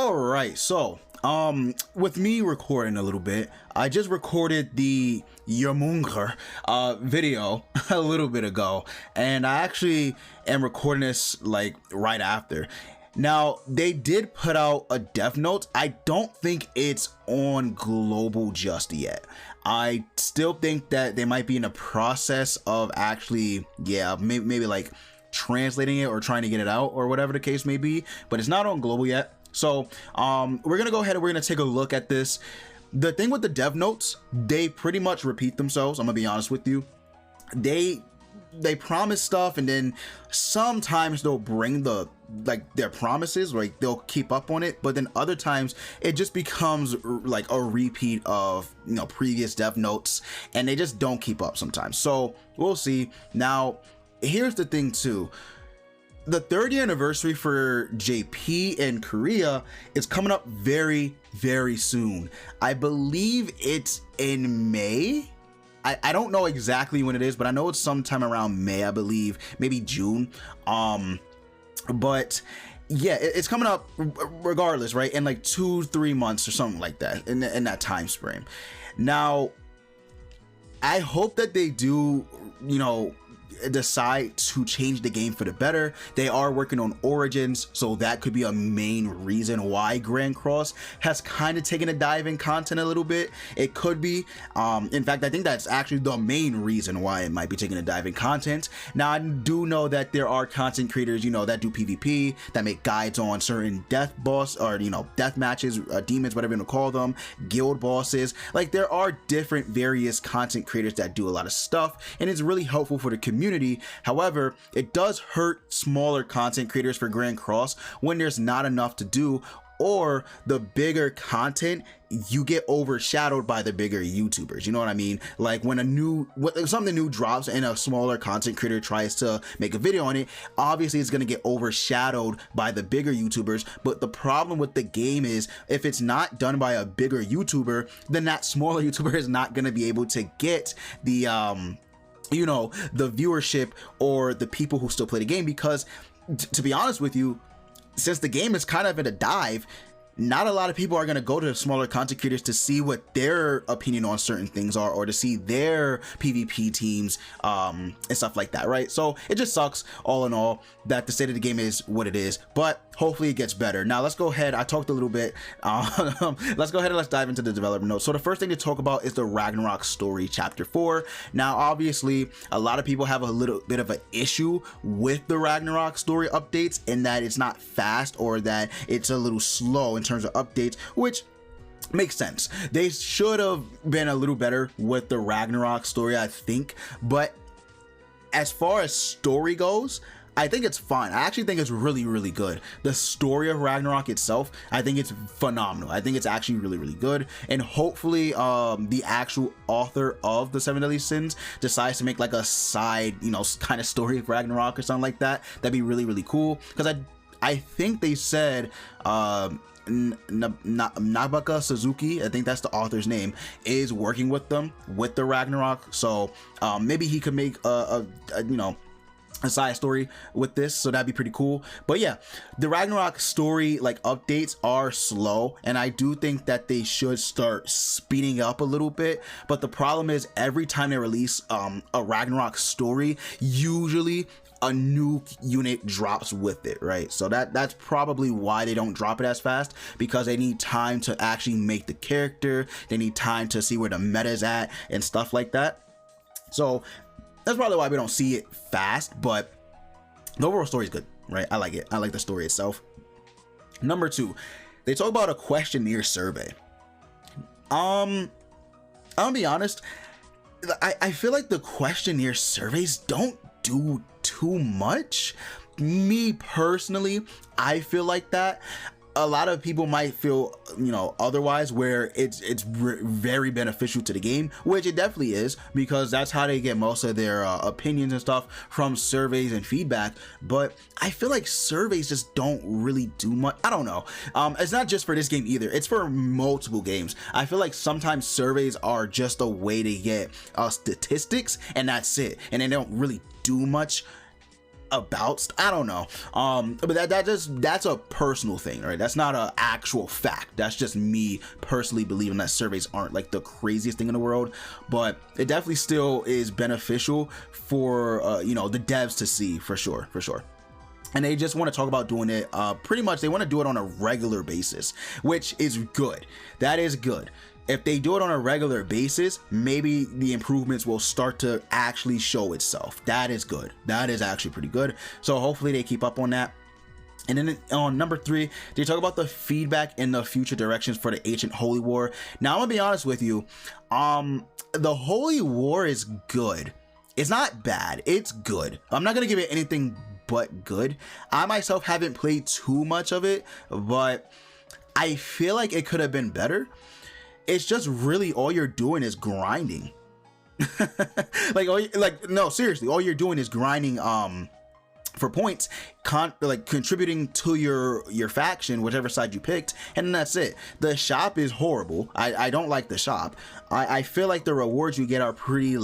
All right, so with me recording a little bit, I just recorded the Yamunger video a little bit ago, and I actually am recording this like right after. Now, they did put out a dev note. I don't think it's on global just yet. I still think that they might be in the process of actually, maybe like translating it or trying to get it out or whatever the case may be, but it's not on global yet. So we're gonna go ahead and we're gonna take a look at this. The thing with the dev notes, they pretty much repeat themselves. I'm gonna be honest with you. They promise stuff, and then sometimes they'll bring their promises, like they'll keep up on it, but then other times it just becomes like a repeat of, you know, previous dev notes, and they just don't keep up sometimes. So we'll see. Now here's the thing too. The 30th anniversary for JP in Korea is coming up very, very soon. I believe it's in May. I don't know exactly when it is, but I know it's sometime around May, I believe, maybe June. But yeah, it's coming up regardless, right? In like 2-3 months or something like that, in that time frame. Now, I hope that they do, you know, decide to change the game for the better. They are working on Origins, so that could be a main reason why Grand Cross has kind of taken a dive in content a little bit. It could be, in fact, I think that's actually the main reason why it might be taking a dive in content. Now, I do know that there are content creators, you know, that do PvP, that make guides on certain death boss, or, you know, death matches, demons, whatever you want to call them, guild bosses. Like, there are different various content creators that do a lot of stuff, and it's really helpful for the community. However, it does hurt smaller content creators for Grand Cross when there's not enough to do, or the bigger content, you get overshadowed by the bigger YouTubers. You know what I mean? Like when something new drops and a smaller content creator tries to make a video on it, obviously it's going to get overshadowed by the bigger YouTubers. But the problem with the game is, if it's not done by a bigger YouTuber, then that smaller YouTuber is not going to be able to get the you know, the viewership or the people who still play the game, because to be honest with you, since the game is kind of in a dive, not a lot of people are going to go to smaller content creators to see what their opinion on certain things are, or to see their PvP teams and stuff like that, right? So it just sucks all in all that the state of the game is what it is, but hopefully it gets better. Now let's go ahead. I talked a little bit. Let's go ahead and let's dive into the development notes. So the first thing to talk about is the Ragnarok story chapter 4. Now, obviously, a lot of people have a little bit of an issue with the Ragnarok story updates, in that it's not fast, or that it's a little slow in terms of updates, which makes sense. They should have been a little better with the Ragnarok story, I think. But as far as story goes, I think it's fine. I actually think it's really, really good. The story of Ragnarok itself, I think it's phenomenal. I think it's actually really, really good. And hopefully the actual author of the 7 Deadly Sins decides to make like a side, you know, kind of story of Ragnarok or something like that. That'd be really, really cool. Because I think they said Nabaka Suzuki, I think that's the author's name, is working with them with the Ragnarok. So maybe he could make a you know, a side story with this, so that'd be pretty cool. But yeah, the Ragnarok story like updates are slow, and I do think that they should start speeding up a little bit. But the problem is, every time they release a Ragnarok story, usually a new unit drops with it, right? So that's probably why they don't drop it as fast, because they need time to actually make the character, they need time to see where the meta is at and stuff like that. So that's probably why we don't see it fast, but the overall story is good, right? I like it. I like the story itself. Number 2, they talk about a questionnaire survey. I'll be honest, I feel like the questionnaire surveys don't do too much. Me personally, I feel like that. A lot of people might feel, you know, otherwise, where it's very beneficial to the game, which it definitely is, because that's how they get most of their opinions and stuff, from surveys and feedback. But I feel like surveys just don't really do much. I don't know. It's not just for this game either. It's for multiple games. I feel like sometimes surveys are just a way to get statistics, and that's it, and they don't really do much. about. I don't know. But that's a personal thing, right? That's not an actual fact. That's just me personally believing that surveys aren't like the craziest thing in the world, but it definitely still is beneficial for the devs to see, for sure. And they just want to talk about doing it, pretty much they want to do it on a regular basis, which is good. That is good. If they do it on a regular basis, maybe the improvements will start to actually show itself. That is good. That is actually pretty good. So hopefully they keep up on that. And then on number 3, they talk about the feedback and the future directions for the Ancient Holy War. Now, I'm gonna be honest with you. The Holy War is good. It's not bad. It's good. I'm not gonna give it anything but good. I myself haven't played too much of it, but I feel like it could have been better. It's just really all you're doing is grinding. No, seriously, all you're doing is grinding for points, contributing to your faction, whichever side you picked, and then that's it. The shop is horrible. I don't like the shop. I feel like the rewards you get are pretty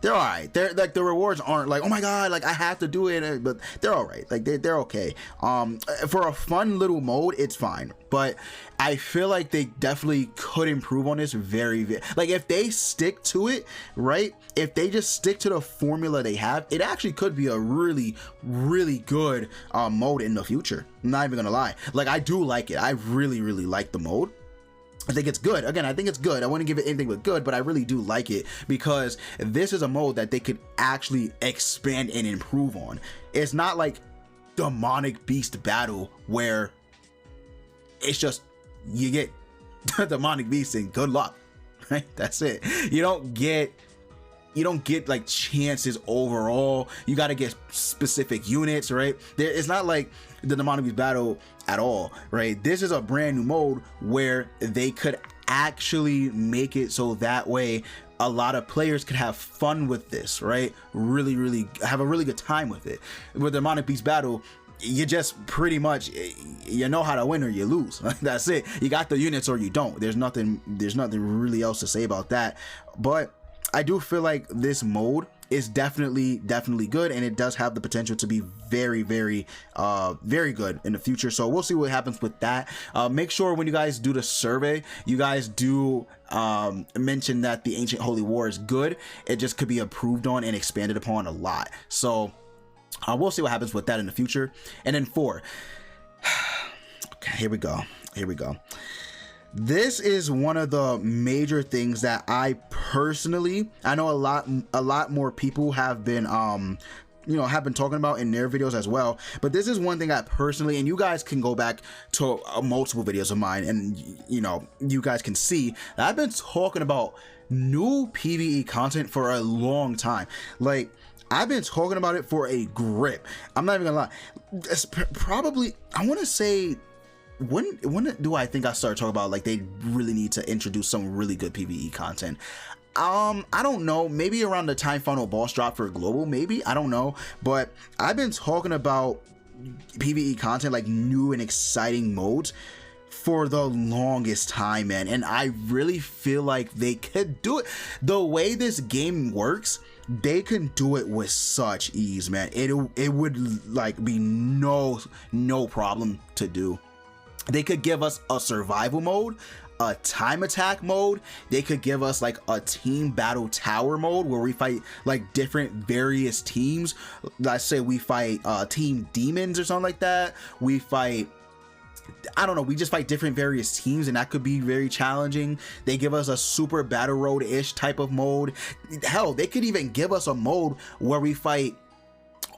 they're all right. They're like, the rewards aren't like, oh my god, like I have to do it, but they're all right. Like they're okay. For a fun little mode, it's fine. But I feel like they definitely could improve on this very, like if they stick to it, right? If they just stick to the formula they have, it actually could be a really, really good mode in the future. I'm not even gonna lie. Like I do like it. I really, really like the mode. I think it's good. Again, I think it's good. I wouldn't give it anything but good, but I really do like it because this is a mode that they could actually expand and improve on. It's not like demonic beast battle where it's just you get demonic beast and good luck, right? That's it. You don't get like chances overall. You got to get specific units, right? It's not like the demonic beast battle at all, right? This is a brand new mode where they could actually make it so that way a lot of players could have fun with this, right? Really, really have a really good time with it. With the demonic beast battle, you just pretty much, you know how to win or you lose. That's it. You got the units or you don't. There's nothing really else to say about that. But I do feel like this mode is definitely good, and it does have the potential to be very, very good in the future. So we'll see what happens with that. Make sure when you guys do the survey, you guys do mention that the Ancient Holy War is good. It just could be improved on and expanded upon a lot. So we'll see what happens with that in the future. And then 4. Okay, here we go. This is one of the major things that I know a lot more people have been have been talking about in their videos as well, but this is one thing I personally, and you guys can go back to multiple videos of mine and you guys can see that I've been talking about new PVE content for a long time. Like I've been talking about it for a grip. I'm not even gonna lie. It's probably, I want to say, when do I think I started talking about like they really need to introduce some really good PVE content? I don't know, maybe around the time final boss drop for global, maybe, I don't know, but I've been talking about PVE content, like new and exciting modes, for the longest time, man. And I really feel like they could do it the way this game works. They can do it with such ease, man. It would like be no problem to do. They could give us a survival mode, a time attack mode. They could give us like a team battle tower mode where we fight like different various teams. Let's say we fight team demons or something like that. We fight, I don't know, we just fight different various teams, and that could be very challenging. They give us a super battle road-ish type of mode. Hell, they could even give us a mode where we fight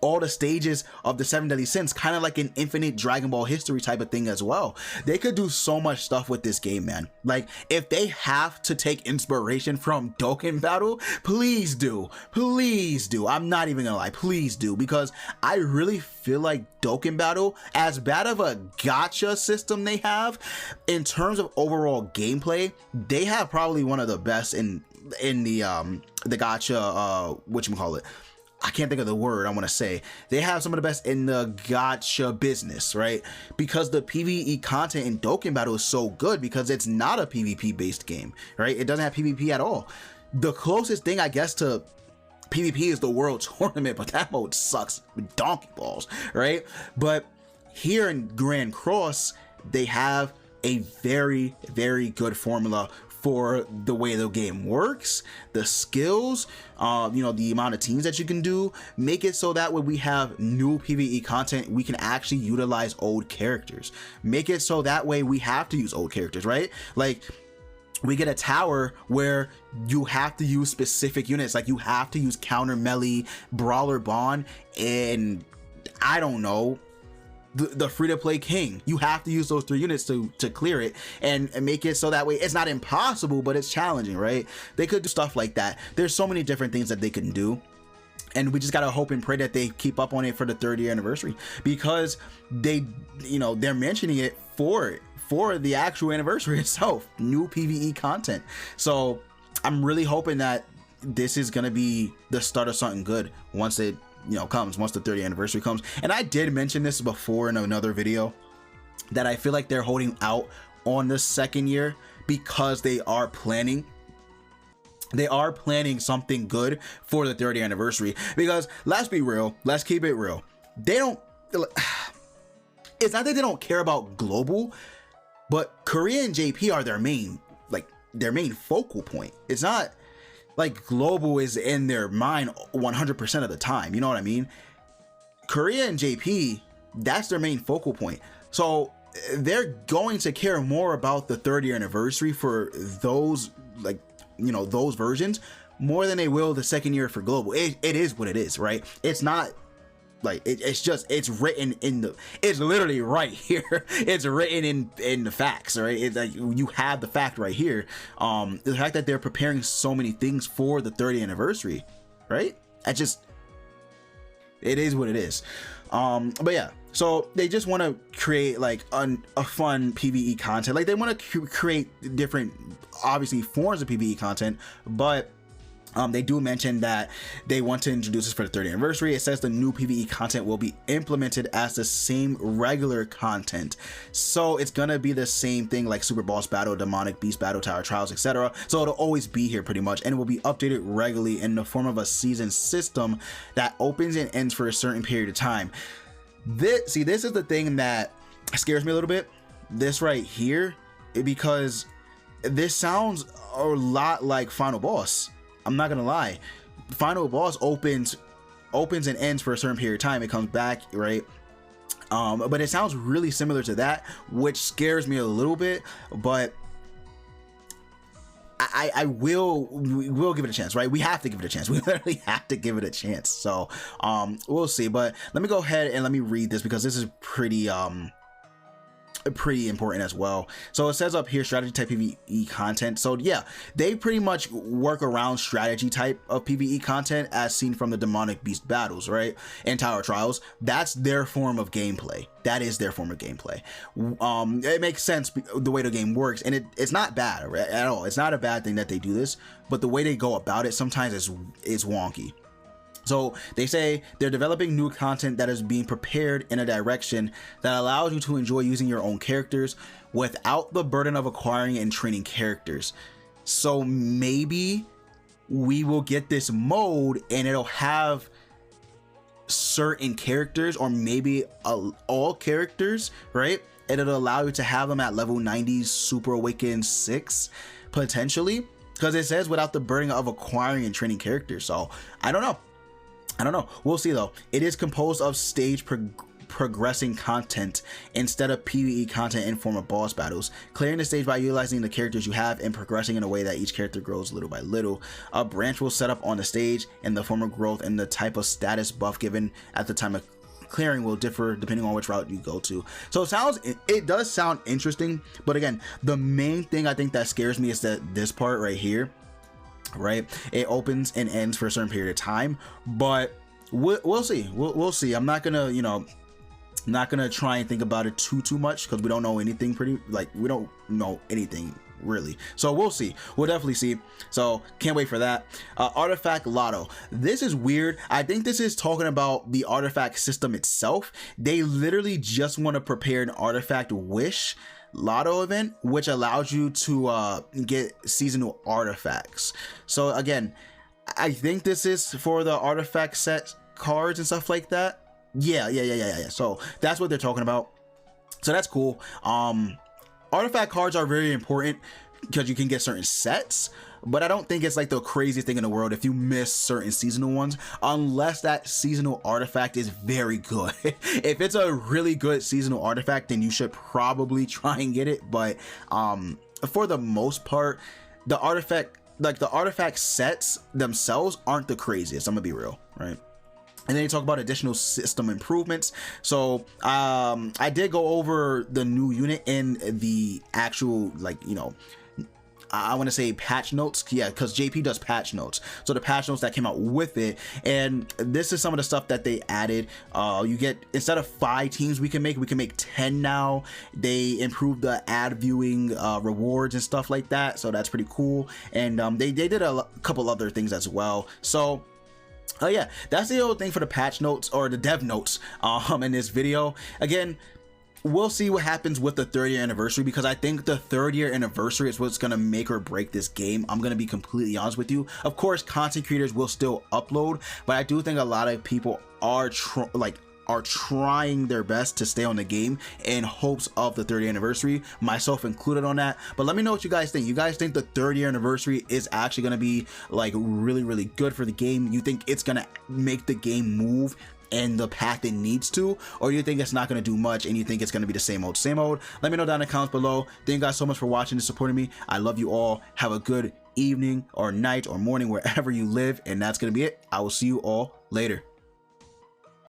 all the stages of the 7 deadly sins, kind of like an infinite Dragon Ball history type of thing as well. They could do so much stuff with this game, man. Like if they have to take inspiration from Dokkan Battle, please do. I'm not even gonna lie, please do, because I really feel like Dokkan Battle, as bad of a gacha system they have, in terms of overall gameplay, they have probably one of the best in the gacha whatchamacallit, I can't think of the word I want to say. They have some of the best in the gacha business, right? Because the PvE content in Dokkan Battle is so good because it's not a PvP based game, right? It doesn't have PvP at all. The closest thing, I guess, to PvP is the world tournament, but that mode sucks with donkey balls, right? But here in Grand Cross, they have a very, very good formula for the way the game works, the skills, the amount of teams that you can do. Make it so that when we have new PvE content, we can actually utilize old characters. Make it so that way we have to use old characters, right? Like, we get a tower where you have to use specific units, like you have to use counter melee, brawler bond, and I don't know, the free-to-play king. You have to use those 3 units to clear it and make it so that way it's not impossible, but it's challenging, right? They could do stuff like that. There's so many different things that they can do, and we just gotta hope and pray that they keep up on it for the 30th anniversary, because they're mentioning it for the actual anniversary itself, new PvE content. So I'm really hoping that this is gonna be the start of something good once it comes, once the 30th anniversary comes. And I did mention this before in another video, that I feel like they're holding out on the 2nd year because they are planning something good for the 30th anniversary. Because let's be real, let's keep it real, it's not that they don't care about global, but Korea and JP are their main focal point. It's not like global is in their mind 100% of the time, you know what I mean? Korea and JP, that's their main focal point. So they're going to care more about the 30th anniversary for those, those versions, more than they will the 2nd year for global. It is what it is, right? It's not like it's written it's literally right here. It's written in the facts, right? It's like you have the fact right here. The fact that they're preparing so many things for the 30th anniversary, right? It is what it is. But yeah, so they just want to create like a fun PvE content. Like they want to create different, obviously, forms of PvE content, but they do mention that they want to introduce this for the 30th anniversary. It says the new PvE content will be implemented as the same regular content. So it's gonna be the same thing like Super Boss Battle, Demonic Beast Battle, Tower Trials, etc. So it'll always be here pretty much, and it will be updated regularly in the form of a season system that opens and ends for a certain period of time. This is the thing that scares me a little bit. This right here, because this sounds a lot like Final Boss. I'm not gonna lie. Final Boss opens and ends for a certain period of time. It comes back, right? But it sounds really similar to that, which scares me a little bit. But we'll give it a chance, right? We have to give it a chance. We literally have to give it a chance. So we'll see. But let me go ahead and let me read this, because this is pretty important as well. So it says up here, strategy type PvE content. So yeah, they pretty much work around strategy type of PvE content as seen from the Demonic Beast battles, right? And Tower Trials. That's their form of gameplay. That is their form of gameplay. It makes sense the way the game works, and it's not bad at all. It's not a bad thing that they do this, but the way they go about it sometimes is wonky. So they say they're developing new content that is being prepared in a direction that allows you to enjoy using your own characters without the burden of acquiring and training characters. So maybe we will get this mode and it'll have certain characters, or maybe all characters, right? And it'll allow you to have them at level 90 Super Awaken 6 potentially, because it says without the burden of acquiring and training characters. So I don't know. We'll see though. It is composed of stage progressing content instead of PvE content in form of boss battles. Clearing the stage by utilizing the characters you have and progressing in a way that each character grows little by little. A branch will set up on the stage, and the form of growth and the type of status buff given at the time of clearing will differ depending on which route you go to. So it does sound interesting, but again, the main thing I think that scares me is that this part right here, right? It opens and ends for a certain period of time, but we'll see. We'll see. I'm not gonna, not gonna try and think about it too much, because we don't know anything. We don't know anything really. So we'll see. We'll definitely see. So can't wait for that. Artifact Lotto. This is weird. I think this is talking about the artifact system itself. They literally just want to prepare an artifact wish Lotto event, which allows you to get seasonal artifacts. So again, I think this is for the artifact set cards and stuff like that. Yeah. So that's what they're talking about. So that's cool. Artifact cards are very important because you can get certain sets, but I don't think it's like the craziest thing in the world if you miss certain seasonal ones, unless that seasonal artifact is very good. If it's a really good seasonal artifact, then you should probably try and get it. But for the most part, the artifact sets themselves aren't the craziest. I'm gonna be real, right? And then you talk about additional system improvements. So I did go over the new unit in the actual, like, you know, I want to say patch notes. Yeah, because JP does patch notes. So the patch notes that came out with it. And this is some of the stuff that they added. You get, instead of 5 teams we can make 10 now. They improved the ad viewing rewards and stuff like that. So that's pretty cool. And they did a couple other things as well. So yeah, that's the whole thing for the patch notes, or the dev notes in this video. Again, we'll see what happens with the 3rd year anniversary, because I think the 3rd year anniversary is what's gonna make or break this game. I'm gonna be completely honest with you. Of course, content creators will still upload, but I do think a lot of people are trying their best to stay on the game in hopes of the 3rd year anniversary, myself included on that. But let me know what you guys think. You guys think the 3rd year anniversary is actually going to be like really good for the game? You think it's going to make the game move in the path it needs to, or you think it's not going to do much and you think it's going to be the same old? Let me know down in the comments below. Thank you guys so much for watching and supporting me. I love you all. Have a good evening or night or morning wherever you live, and that's going to be it. I will see you all later.